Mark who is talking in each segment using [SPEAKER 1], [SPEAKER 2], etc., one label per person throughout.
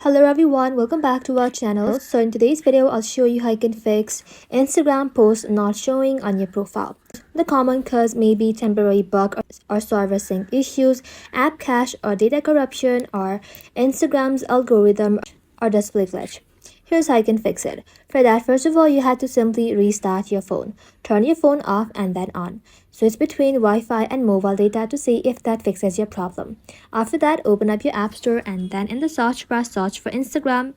[SPEAKER 1] Hello everyone, welcome back to our channel. So in today's video, I'll show you how you can fix Instagram posts not showing on your profile. The common cause may be temporary bug or server sync issues, app cache or data corruption, or Instagram's algorithm or display glitch. Here's how you can fix it. For that, first of all, you have to simply restart your phone. Turn your phone off and then on. Switch between Wi-Fi and mobile data to see if that fixes your problem. After that, open up your app store and then in the search bar, search for Instagram.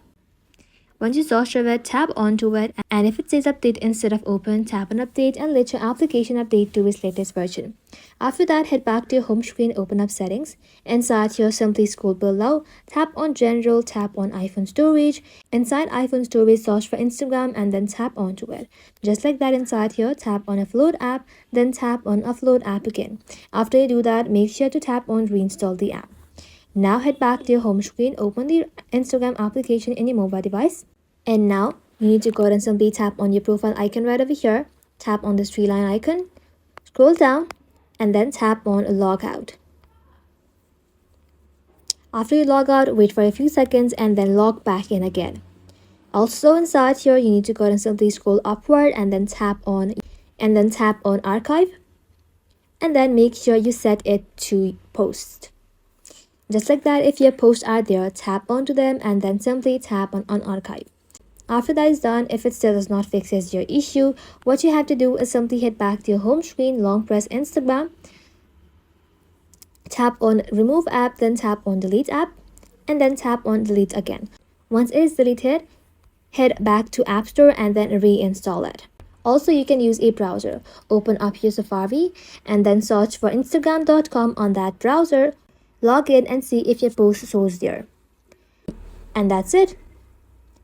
[SPEAKER 1] Once you search for it, tap onto it, and if it says update instead of open, tap on update and let your application update to its latest version. After that, head back to your home screen, open up settings. Inside here, simply scroll below, tap on general, tap on iPhone storage. Inside iPhone storage, search for Instagram and then tap onto it. Just like that, inside here, tap on upload app, then tap on upload app again. After you do that, make sure to tap on reinstall the app. Now head back to your home screen, open the Instagram application in your mobile device. And now you need to go ahead and simply tap on your profile icon right over here. Tap on this 3-line icon, scroll down, and then tap on log out. After you log out, wait for a few seconds and then log back in again. Also inside here, you need to go ahead and simply scroll upward and then tap on archive. And then make sure you set it to post. Just like that, if your posts are there, tap onto them and then simply tap on archive. After that is done, if it still does not fixes your issue, what you have to do is simply head back to your home screen, long press Instagram, tap on remove app, then tap on delete app, and then tap on delete again. Once it is deleted, head back to App Store and then reinstall it. Also, you can use a browser. Open up your Safari and then search for Instagram.com on that browser. Log in and see if your post shows there. And that's it.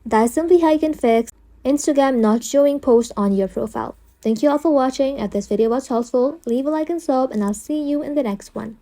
[SPEAKER 1] That's simply how you can fix Instagram not showing posts on your profile. Thank you all for watching. If this video was helpful, leave a like and sub, and I'll see you in the next one.